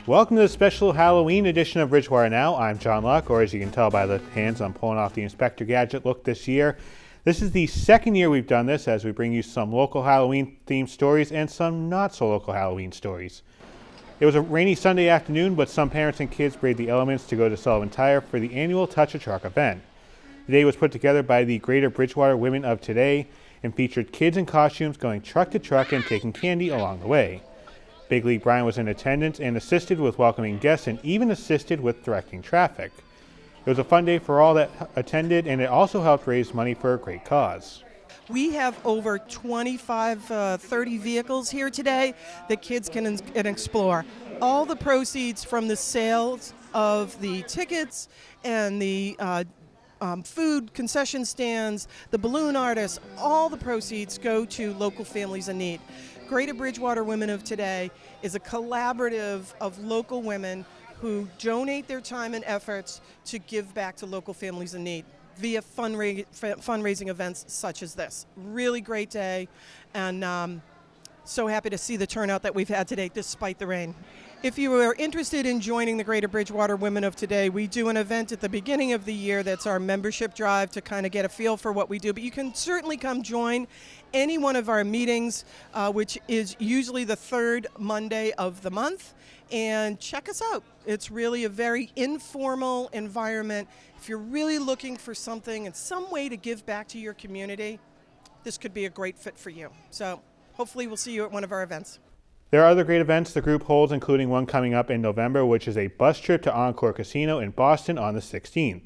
Welcome to the special Halloween edition of Bridgewater Now. I'm John Luck, or as you can tell by the hands, I'm pulling off the Inspector Gadget look this year. This is the second year we've done this as we bring you some local Halloween-themed stories and some not-so-local Halloween stories. It was a rainy Sunday afternoon, but some parents and kids braved the elements to go to Sullivan Tire for the annual Touch a Truck event. The day was put together by the Greater Bridgewater Women of Today and featured kids in costumes going truck to truck and taking candy along the way. Big League Brian was in attendance and assisted with welcoming guests and even assisted with directing traffic. It was a fun day for all that attended, and it also helped raise money for a great cause. We have over 30 vehicles here today that kids can explore. All the proceeds from the sales of the tickets and the food concession stands, the balloon artists, all the proceeds go to local families in need. Greater Bridgewater Women of Today is a collaborative of local women who donate their time and efforts to give back to local families in need via fundraising events such as this. Really great day, and so happy to see the turnout that we've had today despite the rain. If you are interested in joining the Greater Bridgewater Women of Today, we do an event at the beginning of the year that's our membership drive to kind of get a feel for what we do. But you can certainly come join any one of our meetings, which is usually the third Monday of the month, and check us out. It's really a very informal environment. If you're really looking for something and some way to give back to your community, this could be a great fit for you. So hopefully we'll see you at one of our events. There are other great events the group holds, including one coming up in November, which is a bus trip to Encore Casino in Boston on the 16th.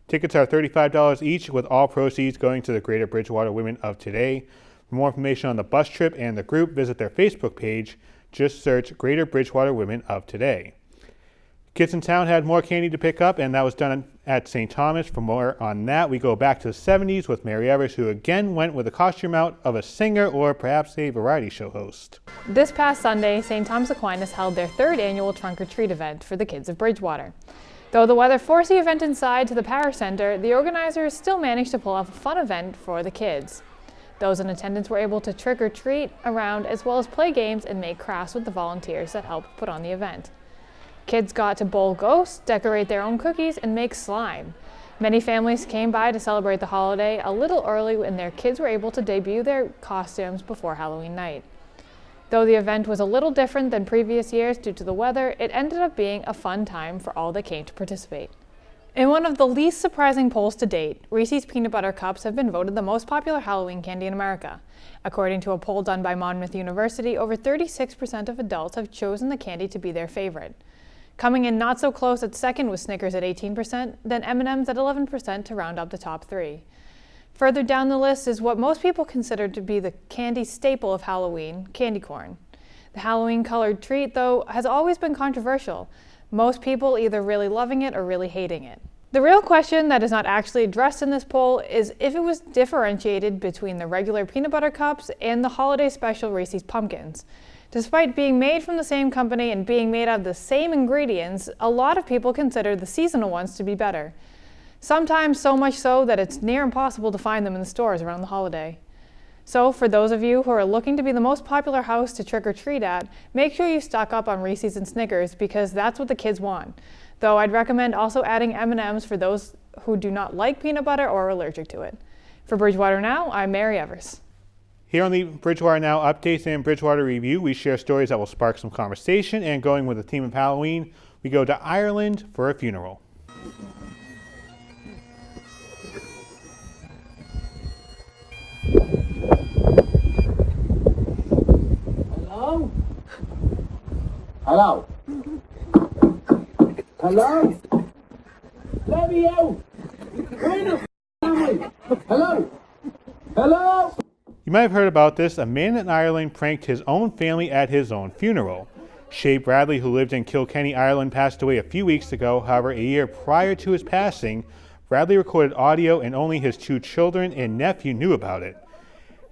Tickets are $35 each, with all proceeds going to the Greater Bridgewater Women of Today. For more information on the bus trip and the group, visit their Facebook page. Just search Greater Bridgewater Women of Today. Kids in town had more candy to pick up, and that was done at St. Thomas. For more on that, we go back to the 70s with Mary Evers, who again went with a costume out of a singer or perhaps a variety show host. This past Sunday, St. Thomas Aquinas held their third annual Trunk or Treat event for the kids of Bridgewater. Though the weather forced the event inside to the Parish Center, the organizers still managed to pull off a fun event for the kids. Those in attendance were able to trick or treat around as well as play games and make crafts with the volunteers that helped put on the event. Kids got to bowl ghosts, decorate their own cookies, and make slime. Many families came by to celebrate the holiday a little early, and their kids were able to debut their costumes before Halloween night. Though the event was a little different than previous years due to the weather, it ended up being a fun time for all that came to participate. In one of the least surprising polls to date, Reese's Peanut Butter Cups have been voted the most popular Halloween candy in America. According to a poll done by Monmouth University, over 36% of adults have chosen the candy to be their favorite. Coming in not so close at second was Snickers at 18%, then M&M's at 11% to round up the top three. Further down the list is what most people consider to be the candy staple of Halloween, candy corn. The Halloween-colored treat, though, has always been controversial, most people either really loving it or really hating it. The real question that is not actually addressed in this poll is if it was differentiated between the regular peanut butter cups and the holiday special Reese's Pumpkins. Despite being made from the same company and being made out of the same ingredients, a lot of people consider the seasonal ones to be better. Sometimes so much so that it's near impossible to find them in the stores around the holiday. So for those of you who are looking to be the most popular house to trick or treat at, make sure you stock up on Reese's and Snickers because that's what the kids want. Though I'd recommend also adding M&M's for those who do not like peanut butter or are allergic to it. For Bridgewater Now, I'm Mary Evers. Here on the Bridgewater Now Updates and Bridgewater Review, we share stories that will spark some conversation, and going with the theme of Halloween, we go to Ireland for a funeral. Hello? Hello? Hello? Let me out! Where the f*** am I? Hello? Hello? You might have heard about this. A man in Ireland pranked his own family at his own funeral. Shay Bradley, who lived in Kilkenny, Ireland, passed away a few weeks ago. However, a year prior to his passing, Bradley recorded audio and only his 2 children and nephew knew about it.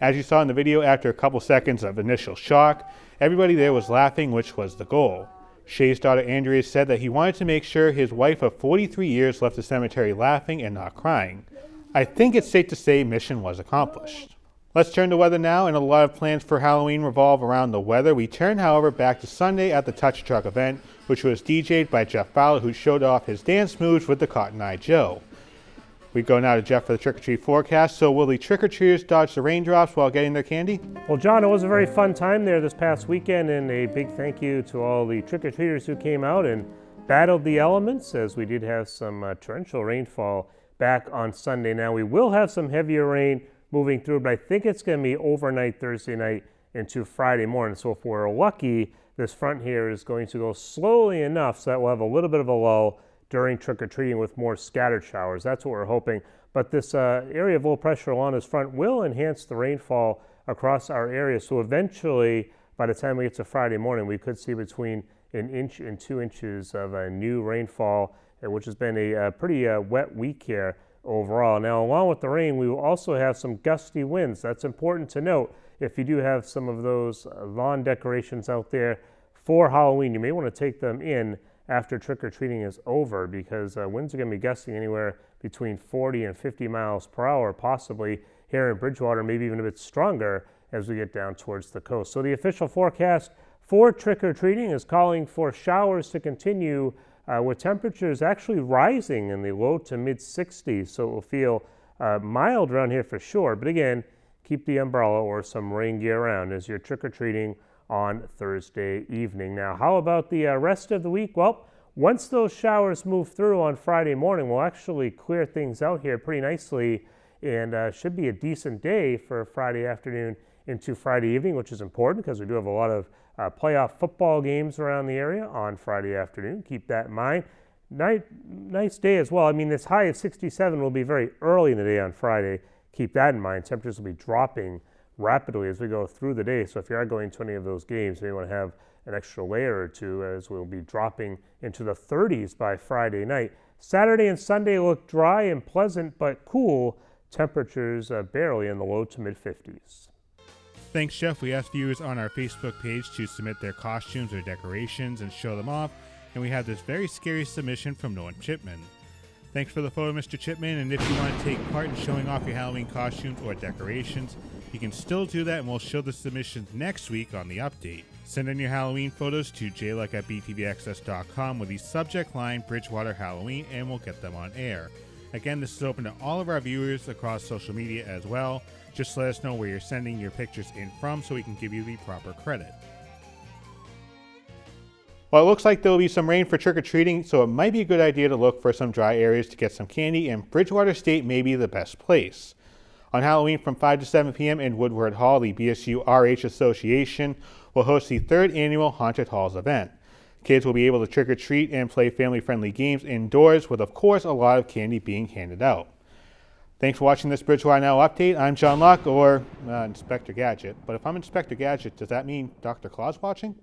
As you saw in the video, after a couple seconds of initial shock, everybody there was laughing, which was the goal. Shay's daughter Andrea said that he wanted to make sure his wife of 43 years left the cemetery laughing and not crying. I think it's safe to say mission was accomplished. Let's turn to weather now, and a lot of plans for Halloween revolve around the weather. We turn, however, back to Sunday at the Touch Truck event, which was DJ'd by Jeff Fowler, who showed off his dance moves with the Cotton Eye Joe. We go now to Jeff for the trick-or-treat forecast. So will the trick-or-treaters dodge the raindrops while getting their candy? Well, John, it was a very fun time there this past weekend, and a big thank you to all the trick-or-treaters who came out and battled the elements, as we did have some torrential rainfall back on Sunday. Now, we will have some heavier rain moving through, but I think it's going to be overnight Thursday night into Friday morning. So if we're lucky, this front here is going to go slowly enough so that we'll have a little bit of a lull during trick-or-treating with more scattered showers. That's what we're hoping. But this area of low pressure along this front will enhance the rainfall across our area. So eventually, by the time we get to Friday morning, we could see between 1 inch and 2 inches of new rainfall, which has been a pretty wet week here overall. Now, along with the rain, we will also have some gusty winds. That's important to note. If you do have some of those lawn decorations out there for Halloween, you may want to take them in after trick-or-treating is over, because winds are going to be gusting anywhere between 40 and 50 miles per hour, possibly here in Bridgewater, maybe even a bit stronger as we get down towards the coast. So the official forecast for trick-or-treating is calling for showers to continue with temperatures actually rising in the low to mid 60s. So it will feel mild around here for sure. But again, keep the umbrella or some rain gear around as you're trick-or-treating on Thursday evening. Now, how about the rest of the week? Well, once those showers move through on Friday morning, we'll actually clear things out here pretty nicely, and should be a decent day for Friday afternoon into Friday evening, which is important because we do have a lot of playoff football games around the area on Friday afternoon. Keep that in mind. Nice day as well. I mean, this high of 67 will be very early in the day on Friday. Keep that in mind. Temperatures will be dropping rapidly as we go through the day. So if you are going to any of those games, you may want to have an extra layer or two, as we'll be dropping into the 30s by Friday night. Saturday and Sunday look dry and pleasant, but cool. Temperatures barely in the low to mid 50s. Thanks, Jeff. We asked viewers on our Facebook page to submit their costumes or decorations and show them off, and we had this very scary submission from Noah Chipman. Thanks for the photo, Mr. Chipman, and if you want to take part in showing off your Halloween costumes or decorations, you can still do that, and we'll show the submissions next week on the update. Send in your Halloween photos to jluck@btvxs.com with the subject line Bridgewater Halloween, and we'll get them on air. Again, this is open to all of our viewers across social media as well. Just let us know where you're sending your pictures in from so we can give you the proper credit. Well, it looks like there will be some rain for trick-or-treating, so it might be a good idea to look for some dry areas to get some candy, and Bridgewater State may be the best place. On Halloween from 5 to 7 p.m. in Woodward Hall, the BSU RH Association will host the 3rd annual Haunted Halls event. Kids will be able to trick-or-treat and play family-friendly games indoors with, of course, a lot of candy being handed out. Thanks for watching this Bridgewater Now update. I'm John Luck, or Inspector Gadget. But if I'm Inspector Gadget, does that mean Dr. Claus watching?